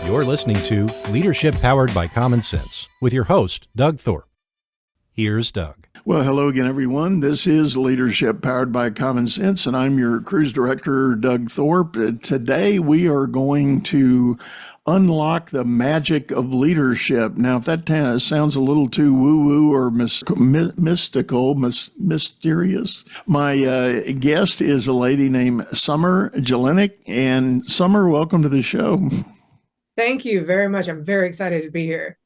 You're listening to Leadership Powered by Common Sense with your host, Doug Thorpe. Here's Doug. Well, hello again, everyone. This is Leadership Powered by Common Sense, and I'm your cruise director, Doug Thorpe. Today, we are going to unlock the magic of leadership. Now, if that sounds a little too woo-woo or mysterious, my guest is a lady named Sommer Jelinek. And Sommer, welcome to the show. Thank you very much. I'm very excited to be here.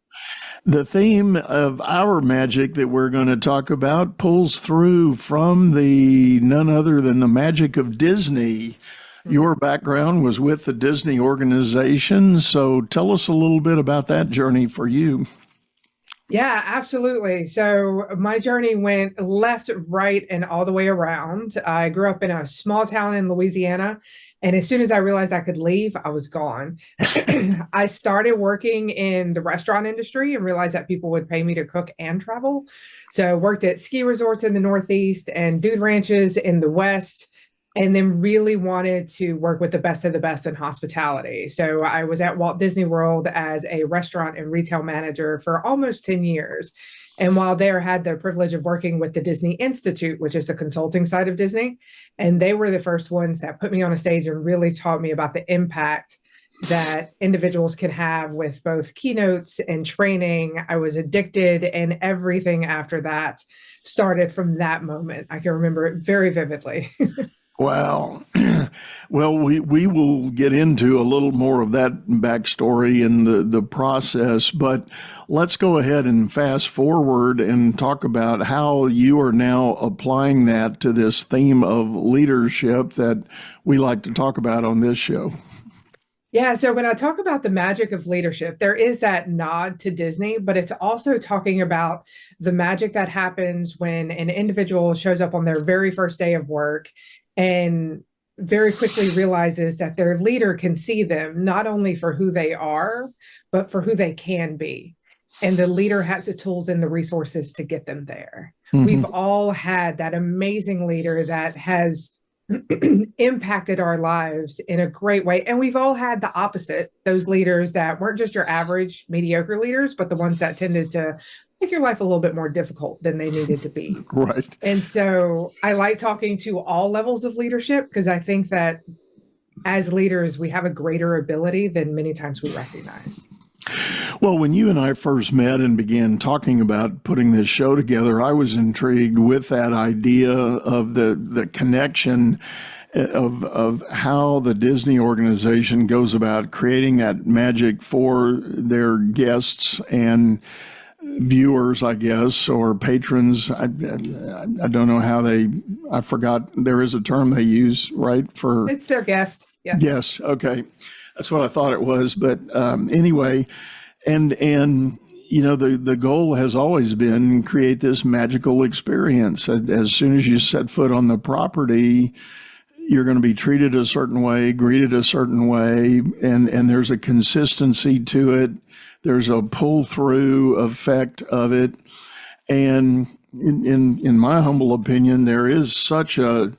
The theme of our magic that we're going to talk about pulls through from none other than the magic of Disney. Your background was with the Disney organization, so tell us a little bit about that journey for you. Yeah, absolutely. So my journey went left, right, and all the way around. I grew up in a small town in Louisiana, and as soon as I realized I could leave, I was gone. I started working in the restaurant industry and realized that people would pay me to cook and travel. So I worked at ski resorts in the Northeast and dude ranches in the West, and then really wanted to work with the best of the best in hospitality. So I was at Walt Disney World as a restaurant and retail manager for almost 10 years. And while there, had the privilege of working with the Disney Institute, which is the consulting side of Disney. And they were the first ones that put me on a stage and really taught me about the impact that individuals can have with both keynotes and training. I was addicted, and everything after that started from that moment. I can remember it very vividly. Wow. Well, we will get into a little more of that backstory and the process, but let's go ahead and fast forward and talk about how you are now applying that to this theme of leadership that we like to talk about on this show. Yeah, so when I talk about the magic of leadership, there is that nod to Disney, but it's also talking about the magic that happens when an individual shows up on their very first day of work and very quickly realizes that their leader can see them not only for who they are, but for who they can be. And the leader has the tools and the resources to get them there. Mm-hmm. We've all had that amazing leader that has impacted our lives in a great way. And we've all had the opposite, those leaders that weren't just your average mediocre leaders, but the ones that tended to make your life a little bit more difficult than they needed to be. Right. And so I like talking to all levels of leadership because I think that as leaders, we have a greater ability than many times we recognize. Well, when you and I first met and began talking about putting this show together, I was intrigued with that idea of the connection of how the Disney organization goes about creating that magic for their guests and viewers, I guess, or patrons. I don't know how I forgot, there is a term they use, right? It's their guest. Yeah. Yes. Okay. That's what I thought it was. But anyway, and you know, the goal has always been create this magical experience. As soon as you set foot on the property, you're going to be treated a certain way, greeted a certain way, and there's a consistency to it. There's a pull-through effect of it. And in my humble opinion, there is such a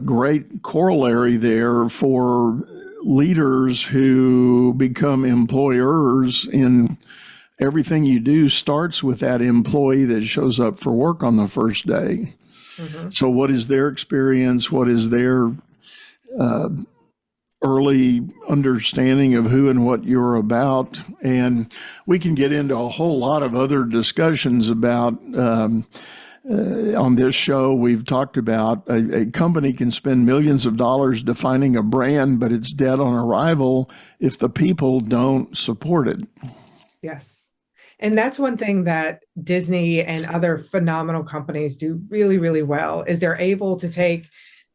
great corollary there for leaders who become employers. In everything you do starts with that employee that shows up for work on the first day. Mm-hmm. So what is their experience? What is their early understanding of who and what you're about? And we can get into a whole lot of other discussions about on this show. We've talked about a company can spend millions of dollars defining a brand, but it's dead on arrival if the people don't support it. Yes. And that's one thing that Disney and other phenomenal companies do really, really well, is they're able to take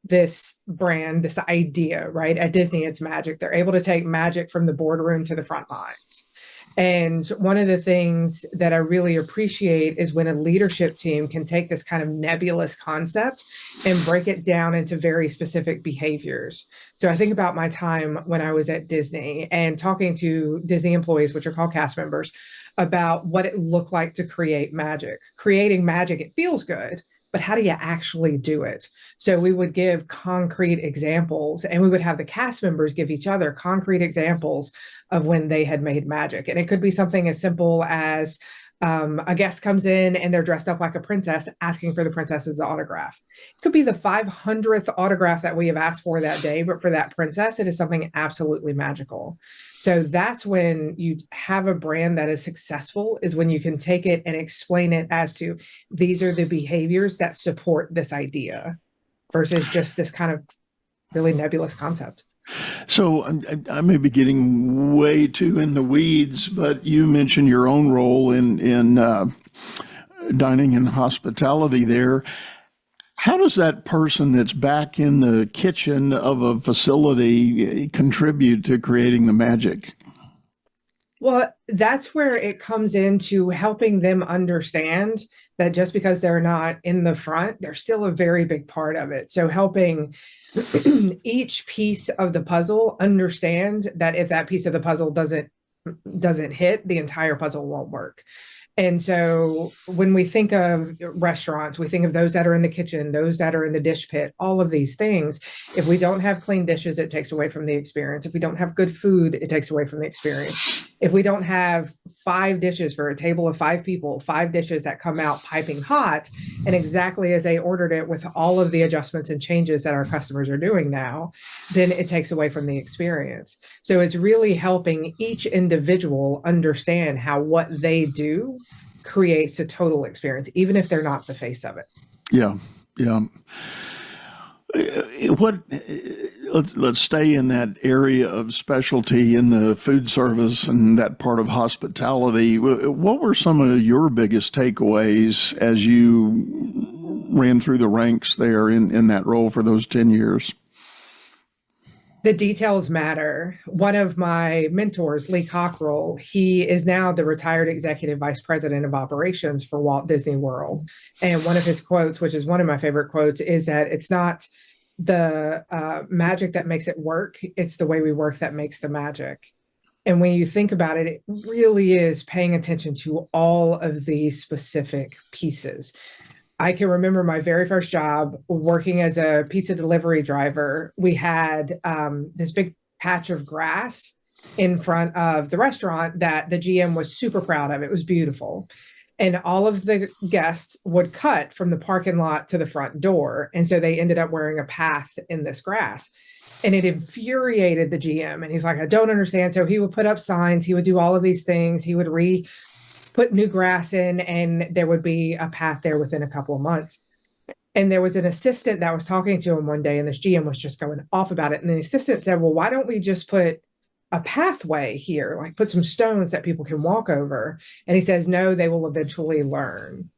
this brand, this idea, right? At Disney, it's magic. They're able to take magic from the boardroom to the front lines. And one of the things that I really appreciate is when a leadership team can take this kind of nebulous concept and break it down into very specific behaviors. So I think about my time when I was at Disney and talking to Disney employees, which are called cast members, about what it looked like to create magic. Creating magic, it feels good, but how do you actually do it? So we would give concrete examples, and we would have the cast members give each other concrete examples of when they had made magic. And it could be something as simple as a guest comes in and they're dressed up like a princess asking for the princess's autograph. It could be the 500th autograph that we have asked for that day, but for that princess, it is something absolutely magical. So that's when you have a brand that is successful, is when you can take it and explain it as to these are the behaviors that support this idea versus just this kind of really nebulous concept. So I may be getting way too in the weeds, but you mentioned your own role in dining and hospitality there. How does that person that's back in the kitchen of a facility contribute to creating the magic? Well, that's where it comes into helping them understand that just because they're not in the front, they're still a very big part of it. So helping each piece of the puzzle understand that if that piece of the puzzle doesn't hit, the entire puzzle won't work. And so when we think of restaurants, we think of those that are in the kitchen, those that are in the dish pit, all of these things. If we don't have clean dishes, it takes away from the experience. If we don't have good food, it takes away from the experience. If we don't have 5 dishes for a table of 5 people, 5 dishes that come out piping hot and exactly as they ordered it with all of the adjustments and changes that our customers are doing now, then it takes away from the experience. So it's really helping each individual understand how what they do creates a total experience, even if they're not the face of it. Yeah, yeah. Let's stay in that area of specialty in the food service and that part of hospitality. What were some of your biggest takeaways as you ran through the ranks there in that role for those 10 years? The details matter. One of my mentors, Lee Cockrell, he is now the retired executive vice president of operations for Walt Disney World. And one of his quotes, which is one of my favorite quotes, is that it's not the magic that makes it work, it's the way we work that makes the magic. And when you think about it, it really is paying attention to all of these specific pieces. I can remember my very first job working as a pizza delivery driver. We had this big patch of grass in front of the restaurant that the GM was super proud of. It was beautiful. And all of the guests would cut from the parking lot to the front door. And so they ended up wearing a path in this grass. And it infuriated the GM. And he's like, I don't understand. So he would put up signs. He would do all of these things. He would put new grass in, and there would be a path there within a couple of months. And there was an assistant that was talking to him one day, and this GM was just going off about it. And the assistant said, well, why don't we just put a pathway here, like put some stones that people can walk over? And he says, no, they will eventually learn.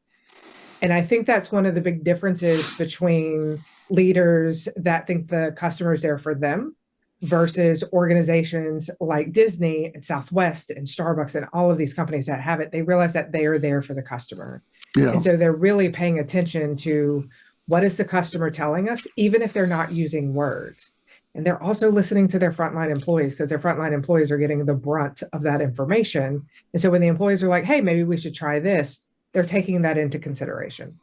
And I think that's one of the big differences between leaders that think the customer is there for them versus organizations like Disney and Southwest and Starbucks and all of these companies that have it. They realize that they are there for the customer. Yeah. And so they're really paying attention to what is the customer telling us, even if they're not using words. And they're also listening to their frontline employees, because their frontline employees are getting the brunt of that information. And so when the employees are like, hey, maybe we should try this, they're taking that into consideration.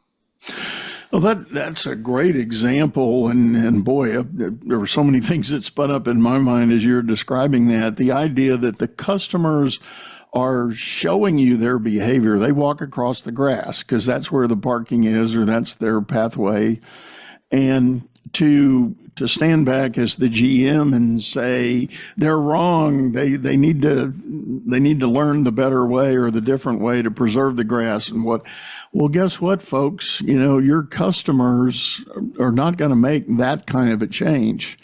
Well, that's a great example, and boy, there were so many things that spun up in my mind as you're describing that. The idea that the customers are showing you their behavior. They walk across the grass because that's where the parking is, or that's their pathway, and to stand back as the GM and say they're wrong. They need to learn the better way or the different way to preserve the grass and what. Well, guess what, folks? You know, your customers are not going to make that kind of a change.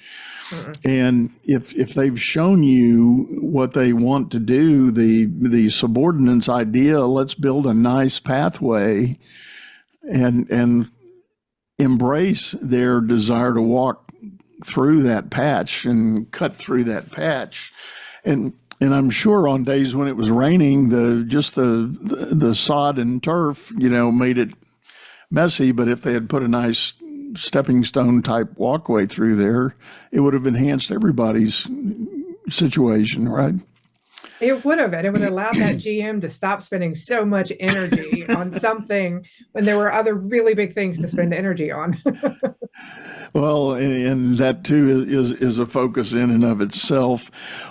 And if they've shown you what they want to do, the subordinates idea, let's build a nice pathway and embrace their desire to walk through that patch and cut through that patch. And I'm sure on days when it was raining, the sod and turf, made it messy. But if they had put a nice stepping stone type walkway through there, it would have enhanced everybody's situation, right? It would have, and it would have allowed that GM to stop spending so much energy on something when there were other really big things to spend energy on. Well, and that too is a focus in and of itself.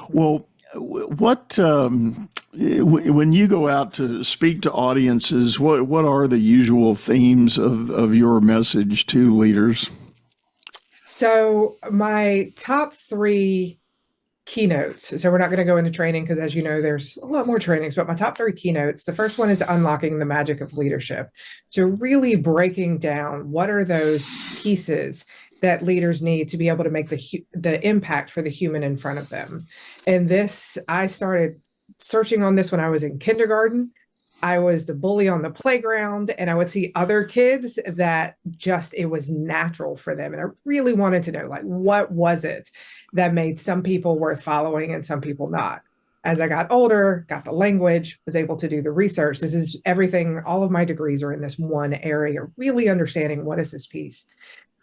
Well, what when you go out to speak to audiences, what are the usual themes of your message to leaders? So my top three keynotes. So we're not going to go into training because, as you know, there's a lot more trainings, but my top three keynotes. The first one is unlocking the magic of leadership. So really breaking down what are those pieces that leaders need to be able to make the impact for the human in front of them. And this, I started searching on this when I was in kindergarten. I was the bully on the playground, and I would see other kids that just, it was natural for them. And I really wanted to know, like, what was it that made some people worth following and some people not? As I got older, got the language, was able to do the research. This is everything, all of my degrees are in this one area, really understanding what is this piece.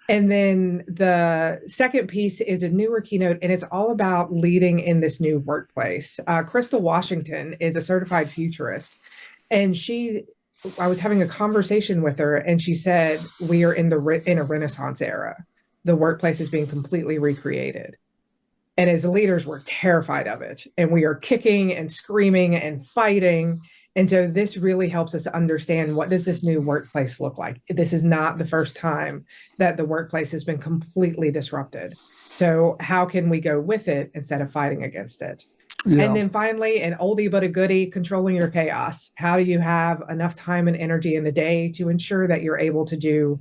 And then the second piece is a newer keynote, and it's all about leading in this new workplace. Crystal Washington is a certified futurist. And I was having a conversation with her, and she said, we are in a Renaissance era. The workplace is being completely recreated. And as leaders, we're terrified of it. And we are kicking and screaming and fighting. And so this really helps us understand, what does this new workplace look like? This is not the first time that the workplace has been completely disrupted. So how can we go with it instead of fighting against it? Yeah. And then finally, an oldie but a goodie, controlling your chaos. How do you have enough time and energy in the day to ensure that you're able to do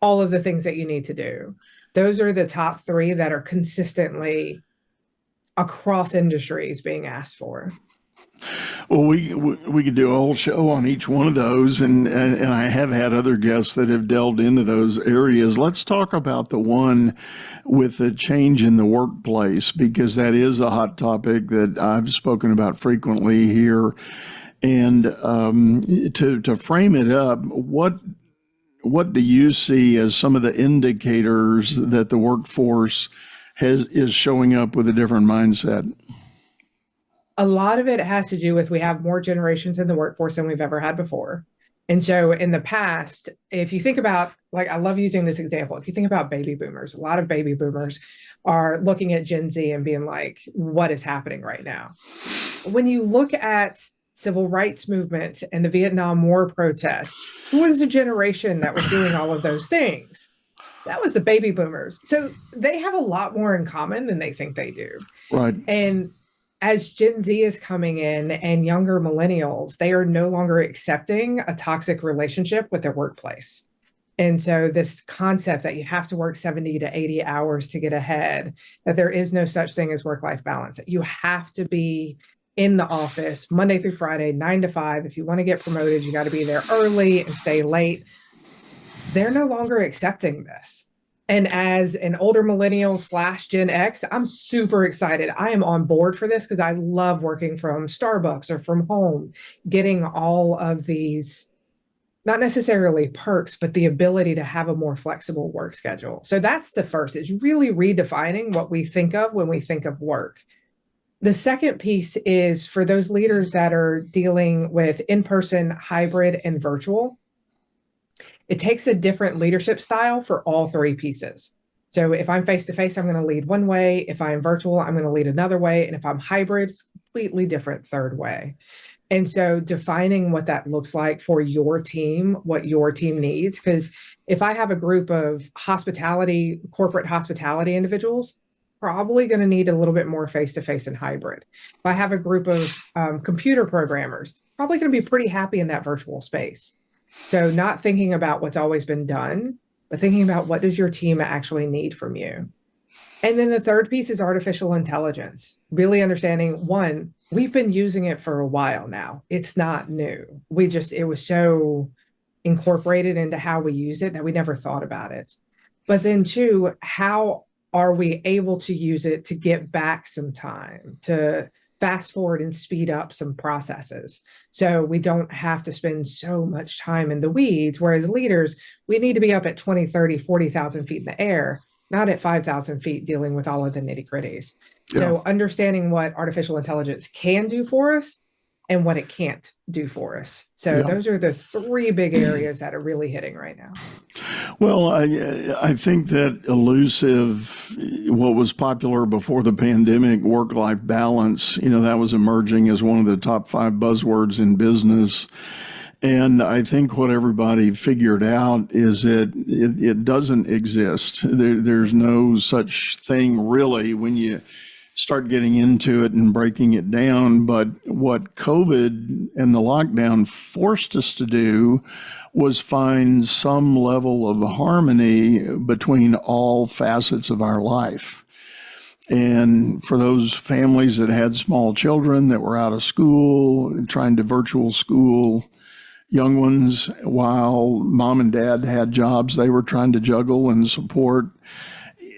all of the things that you need to do? Those are the top three that are consistently across industries being asked for. Well, we could do a whole show on each one of those, and I have had other guests that have delved into those areas. Let's talk about the one with the change in the workplace, because that is a hot topic that I've spoken about frequently here. And to frame it up, what do you see as some of the indicators that the workforce is showing up with a different mindset? A lot of it has to do with, we have more generations in the workforce than we've ever had before. And so in the past, if you think about, like, I love using this example. If you think about baby boomers, a lot of baby boomers are looking at Gen Z and being like, what is happening right now? When you look at civil rights movement and the Vietnam War protests, who was the generation that was doing all of those things? That was the baby boomers. So they have a lot more in common than they think they do. Right. And as Gen Z is coming in and younger millennials, they are no longer accepting a toxic relationship with their workplace. And so this concept that you have to work 70 to 80 hours to get ahead, that there is no such thing as work-life balance, that you have to be in the office Monday through Friday, 9 to 5. If you want to get promoted, you got to be there early and stay late. They're no longer accepting this. And as an older millennial / Gen X, I'm super excited. I am on board for this because I love working from Starbucks or from home, getting all of these, not necessarily perks, but the ability to have a more flexible work schedule. So that's the first, is really redefining what we think of when we think of work. The second piece is for those leaders that are dealing with in-person, hybrid, and virtual. It takes a different leadership style for all three pieces. So if I'm face-to-face, I'm going to lead one way. If I'm virtual, I'm going to lead another way. And if I'm hybrid, it's completely different third way. And so defining what that looks like for your team, what your team needs, because if I have a group of corporate hospitality individuals, probably going to need a little bit more face-to-face and hybrid. If I have a group of computer programmers, probably going to be pretty happy in that virtual space. So not thinking about what's always been done, but thinking about what does your team actually need from you. And then the third piece is artificial intelligence, really understanding, one, we've been using it for a while now. It's not new. It was so incorporated into how we use it that we never thought about it. But then two, how are we able to use it to get back some time, to fast forward and speed up some processes so we don't have to spend so much time in the weeds? Whereas leaders, we need to be up at 20, 30, 40,000 feet in the air. not at 5,000 feet dealing with all of the nitty gritties. Yeah. So understanding what artificial intelligence can do for us and what it can't do for us. So Yeah. those are the three big areas that are really hitting right now. Well, I think that elusive, what was popular before the pandemic, work-life balance, that was emerging as one of the top 5 buzzwords in business. And I think what everybody figured out is that it doesn't exist. There's no such thing really when you start getting into it and breaking it down. But what COVID and the lockdown forced us to do was find some level of harmony between all facets of our life. And for those families that had small children that were out of school, trying to virtual school young ones while mom and dad had jobs they were trying to juggle and support,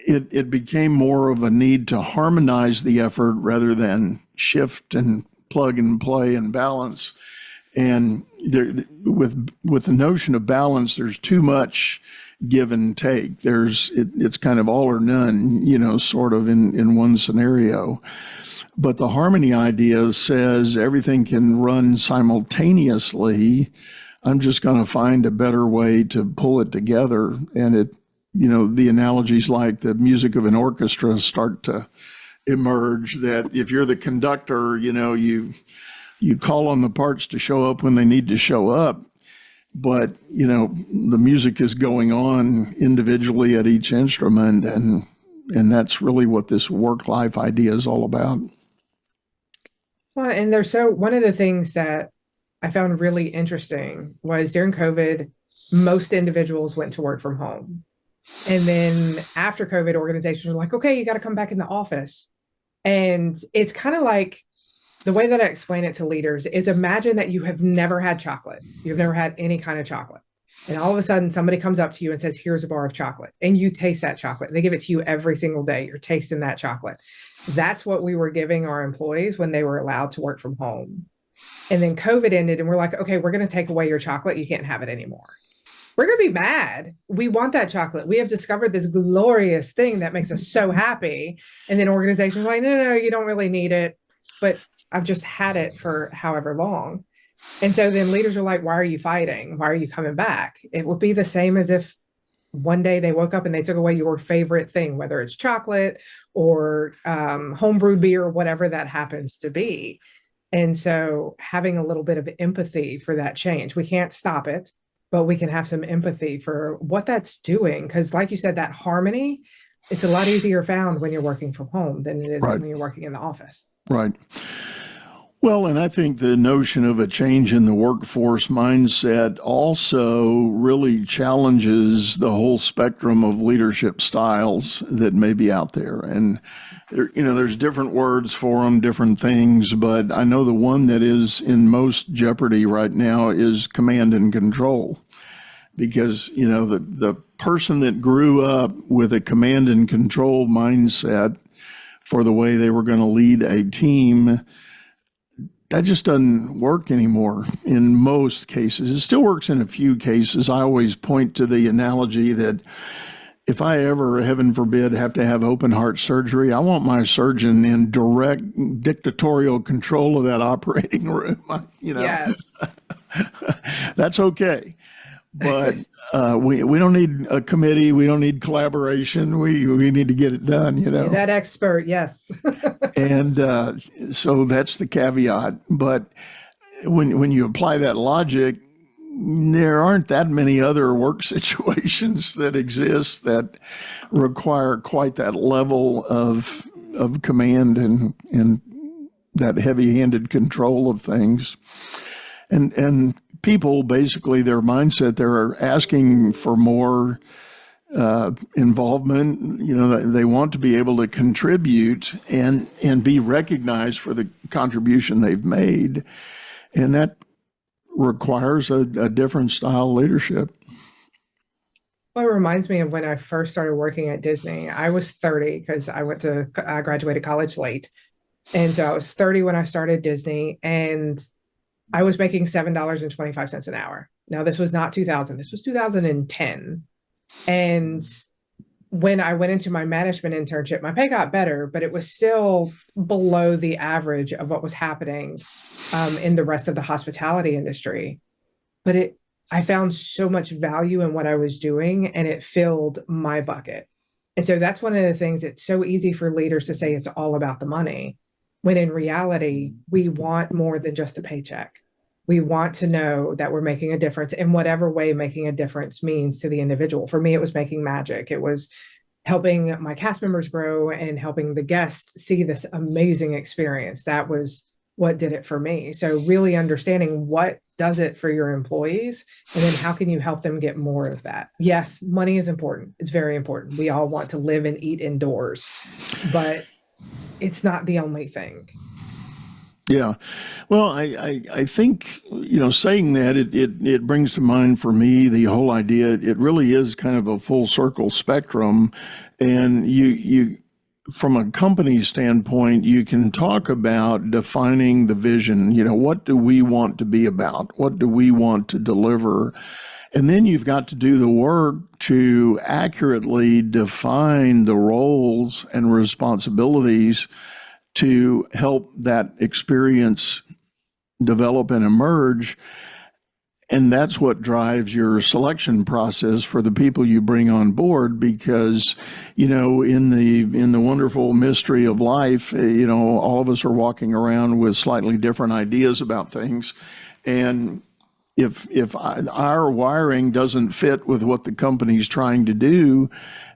it became more of a need to harmonize the effort rather than shift and plug and play and balance. And with the notion of balance, there's too much give and take. It's kind of all or none, sort of in one scenario. But the harmony idea says everything can run simultaneously. I'm just going to find a better way to pull it together. And the analogies like the music of an orchestra start to emerge, that if you're the conductor, you call on the parts to show up when they need to show up. But, the music is going on individually at each instrument. And that's really what this work-life idea is all about. Well, and one of the things that I found really interesting was during COVID, most individuals went to work from home. And then after COVID, organizations were like, okay, you got to come back in the office. And it's kind of like, the way that I explain it to leaders is, imagine that you have never had chocolate. You've never had any kind of chocolate. And all of a sudden somebody comes up to you and says, here's a bar of chocolate. And you taste that chocolate. They give it to you every single day. You're tasting that chocolate. That's what we were giving our employees when they were allowed to work from home. And then COVID ended and we're like, okay, we're going to take away your chocolate. You can't have it anymore. We're going to be mad. We want that chocolate. We have discovered this glorious thing that makes us so happy. And then organizations are like, no, you don't really need it. But I've just had it for however long. And so then leaders are like, why are you fighting? Why are you coming back? It would be the same as if one day they woke up and they took away your favorite thing, whether it's chocolate or homebrewed beer, whatever that happens to be. And so having a little bit of empathy for that change, we can't stop it, but we can have some empathy for what that's doing. Because like you said, that harmony, it's a lot easier found when you're working from home than it is when you're working in the office. Right. Well, and I think the notion of a change in the workforce mindset also really challenges the whole spectrum of leadership styles that may be out there. And, there's different words for them, different things, but I know the one that is in most jeopardy right now is command and control. Because, the person that grew up with a command and control mindset for the way they were going to lead a team, that just doesn't work anymore in most cases. It still works in a few cases. I always point to the analogy that if I ever, heaven forbid, have to have open heart surgery, I want my surgeon in direct dictatorial control of that operating room. Yes. That's okay. But we don't need a committee. We don't need collaboration. We need to get it done, That expert, yes. And so that's the caveat. But when you apply that logic, there aren't that many other work situations that exist that require quite that level of command and that heavy-handed control of things. And people, basically, their mindset, they're asking for more involvement. They want to be able to contribute and be recognized for the contribution they've made. And that requires a different style of leadership. Well, it reminds me of when I first started working at Disney. I was 30 because I graduated college late. And so I was 30 when I started Disney, and I was making $7.25 an hour. Now, this was not 2000. This was 2010. And when I went into my management internship, my pay got better, but it was still below the average of what was happening in the rest of the hospitality industry. But I found so much value in what I was doing, and it filled my bucket. And so that's one of the things. It's so easy for leaders to say it's all about the money, when in reality, we want more than just a paycheck. We want to know that we're making a difference in whatever way making a difference means to the individual. For me, it was making magic. It was helping my cast members grow and helping the guests see this amazing experience. That was what did it for me. So really understanding what does it for your employees, and then how can you help them get more of that? Yes, money is important. It's very important. We all want to live and eat indoors, but it's not the only thing. Yeah. Well, I think, saying that, it brings to mind for me the whole idea. It really is kind of a full circle spectrum. And you from a company standpoint, you can talk about defining the vision. What do we want to be about? What do we want to deliver? And then you've got to do the work to accurately define the roles and responsibilities to help that experience develop and emerge. And that's what drives your selection process for the people you bring on board, because, in the wonderful mystery of life, all of us are walking around with slightly different ideas about things. And if our wiring doesn't fit with what the company's trying to do,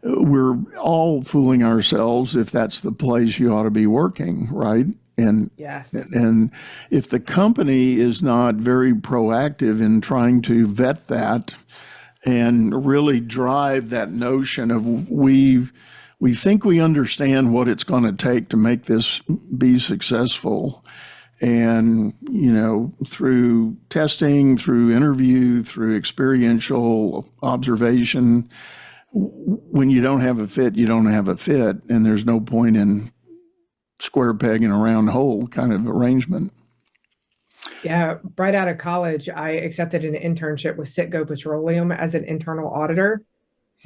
we're all fooling ourselves if that's the place you ought to be working, right? And yes. And if the company is not very proactive in trying to vet that and really drive that notion of we think we understand what it's going to take to make this be successful. And, through testing, through interview, through experiential observation, when you don't have a fit, you don't have a fit. And there's no point in square peg in a round hole kind of arrangement. Yeah. Right out of college, I accepted an internship with Citgo Petroleum as an internal auditor,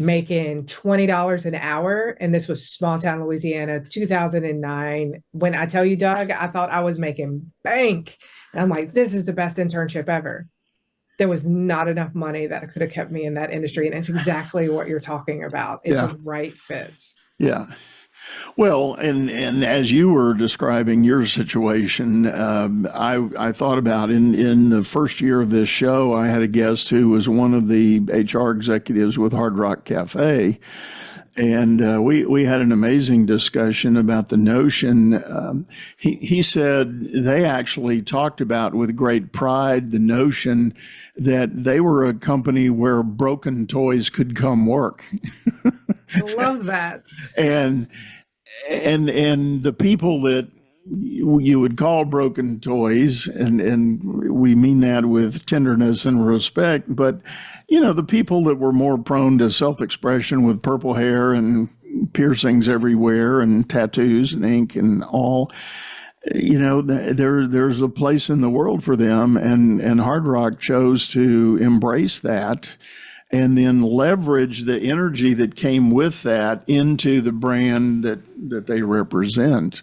making $20 an hour. And this was small town Louisiana, 2009. When I tell you, Doug, I thought I was making bank. And I'm like, this is the best internship ever. There was not enough money that could have kept me in that industry. And it's exactly what you're talking about. It's a right fit. Yeah. Well, and as you were describing your situation, I thought about in the first year of this show, I had a guest who was one of the HR executives with Hard Rock Cafe. And we had an amazing discussion about the notion. He said they actually talked about with great pride the notion that they were a company where broken toys could come work. I love that. And the people that you would call broken toys, and we mean that with tenderness and respect, but the people that were more prone to self-expression with purple hair and piercings everywhere and tattoos and ink and all, there's a place in the world for them, and Hard Rock chose to embrace that and then leverage the energy that came with that into the brand that they represent.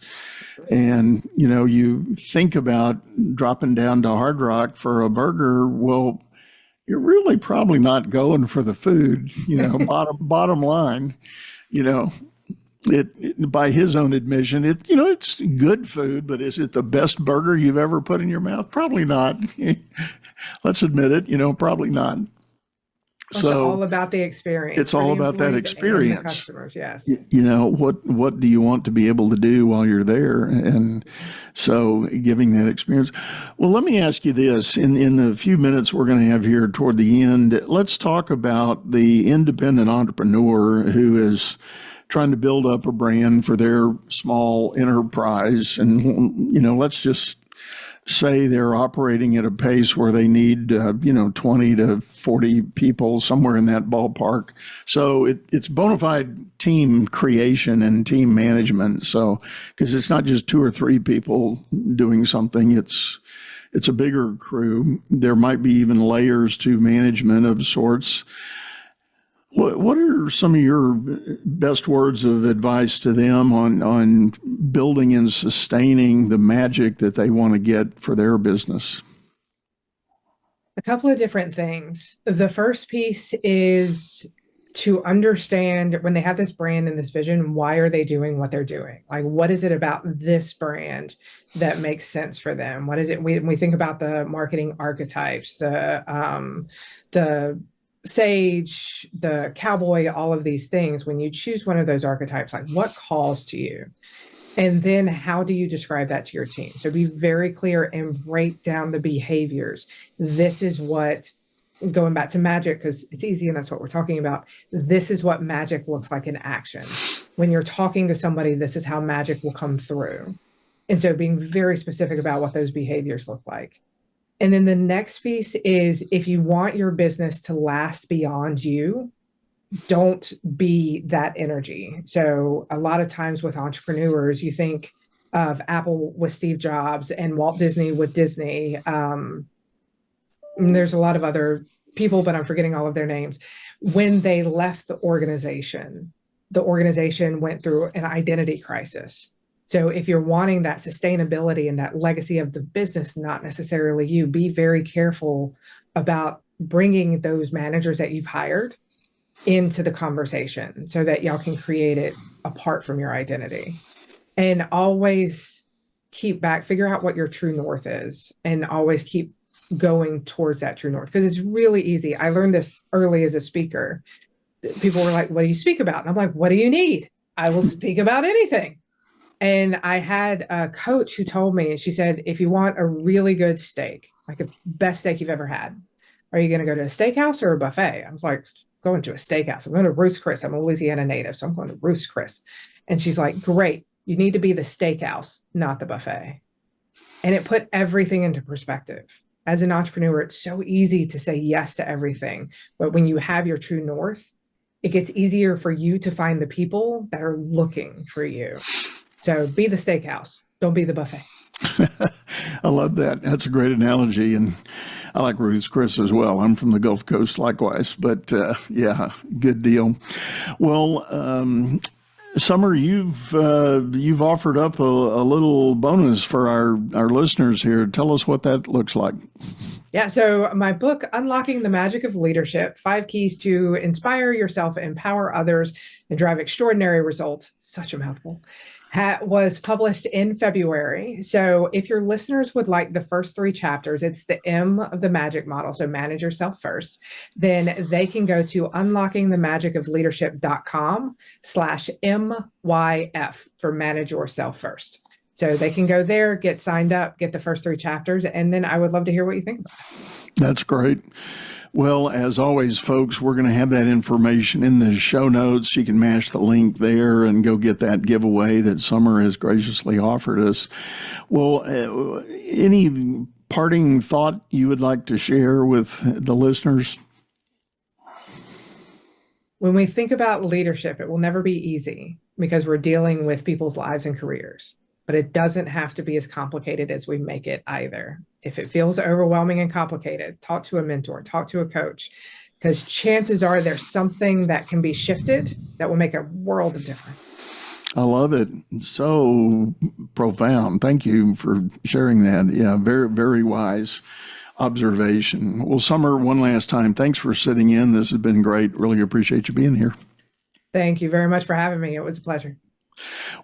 And, you think about dropping down to Hard Rock for a burger. Well, you're really probably not going for the food, bottom line, it by his own admission, it's good food, but is it the best burger you've ever put in your mouth? Probably not. Let's admit it, probably not. It's all about the experience. It's all about that experience. Customers, yes. What do you want to be able to do while you're there? And so giving that experience. Well, let me ask you this. In the few minutes we're going to have here toward the end, let's talk about the independent entrepreneur who is trying to build up a brand for their small enterprise. And, let's just say they're operating at a pace where they need, 20 to 40 people, somewhere in that ballpark. So it's bona fide team creation and team management. So, because it's not just 2 or 3 people doing something, it's a bigger crew. There might be even layers to management of sorts. What are some of your best words of advice to them on building and sustaining the magic that they want to get for their business? A couple of different things. The first piece is to understand when they have this brand and this vision, why are they doing what they're doing? Like, what is it about this brand that makes sense for them? What is it? We think about the marketing archetypes, the sage, the cowboy, all of these things. When you choose one of those archetypes, like what calls to you? And then how do you describe that to your team? So be very clear and break down the behaviors. This is what, going back to magic, because it's easy and that's what we're talking about. This is what magic looks like in action. When you're talking to somebody, this is how magic will come through. And so being very specific about what those behaviors look like. And then the next piece is, if you want your business to last beyond you, don't be that energy. So a lot of times with entrepreneurs, you think of Apple with Steve Jobs and Walt Disney with Disney. There's a lot of other people, but I'm forgetting all of their names. When they left the organization went through an identity crisis. So if you're wanting that sustainability and that legacy of the business, not necessarily you, be very careful about bringing those managers that you've hired into the conversation so that y'all can create it apart from your identity. And always figure out what your true north is, and always keep going towards that true north, because it's really easy. I learned this early as a speaker. People were like, what do you speak about? And I'm like, what do you need? I will speak about anything. And I had a coach who told me, she said, if you want a really good steak, like a best steak you've ever had, are you going to go to a steakhouse or a buffet? I was like, going to a steakhouse. I'm going to Ruth's Chris. I'm a Louisiana native, so I'm going to Ruth's Chris. And she's like, great. You need to be the steakhouse, not the buffet. And it put everything into perspective. As an entrepreneur, it's so easy to say yes to everything. But when you have your true north, it gets easier for you to find the people that are looking for you. So be the steakhouse. Don't be the buffet. I love that. That's a great analogy. And I like Ruth's Chris as well. I'm from the Gulf Coast likewise, but yeah, good deal. Well, Sommer, you've offered up a little bonus for our listeners here. Tell us what that looks like. Yeah, so my book, Unlocking the Magic of Leadership, 5 Keys to Inspire Yourself, Empower Others, and Drive Extraordinary Results, such a mouthful, was published in February. So if your listeners would like the first 3 chapters, it's the M of the magic model, so manage yourself first, then they can go to unlockingthemagicofleadership.com/MYF for manage yourself first. So they can go there, get signed up, get the first 3 chapters, and then I would love to hear what you think about it. That's great. Well, as always, folks, we're going to have that information in the show notes. You can mash the link there and go get that giveaway that Sommer has graciously offered us. Well, any parting thought you would like to share with the listeners? When we think about leadership, it will never be easy because we're dealing with people's lives and careers. But it doesn't have to be as complicated as we make it either. If it feels overwhelming and complicated, talk to a mentor, talk to a coach, because chances are there's something that can be shifted that will make a world of difference. I love it. So profound. Thank you for sharing that. Yeah, very, very wise observation. Well, Sommer, one last time, thanks for sitting in. This has been great. Really appreciate you being here. Thank you very much for having me. It was a pleasure.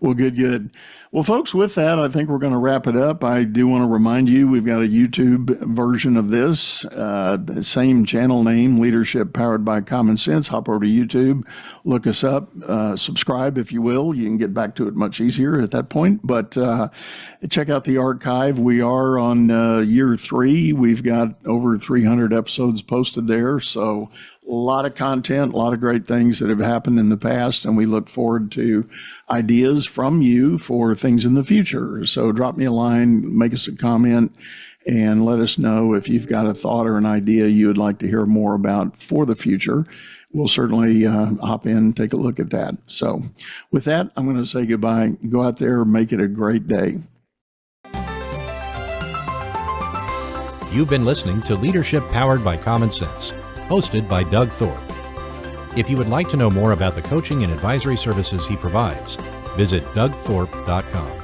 Well, good. Well, folks, with that, I think we're going to wrap it up. I do want to remind you, we've got a YouTube version of this, the same channel name, Leadership Powered by Common Sense. Hop over to YouTube, look us up, subscribe if you will. You can get back to it much easier at that point. But check out the archive. We are on year 3. We've got over 300 episodes posted there. So a lot of content, a lot of great things that have happened in the past, and we look forward to ideas from you for things in the future. So drop me a line, make us a comment, and let us know if you've got a thought or an idea you would like to hear more about for the future. We'll certainly hop in, take a look at that. So with that, I'm going to say goodbye. Go out there, make it a great day. You've been listening to Leadership Powered by Common Sense, hosted by Doug Thorpe. If you would like to know more about the coaching and advisory services he provides, visit dougthorpe.com.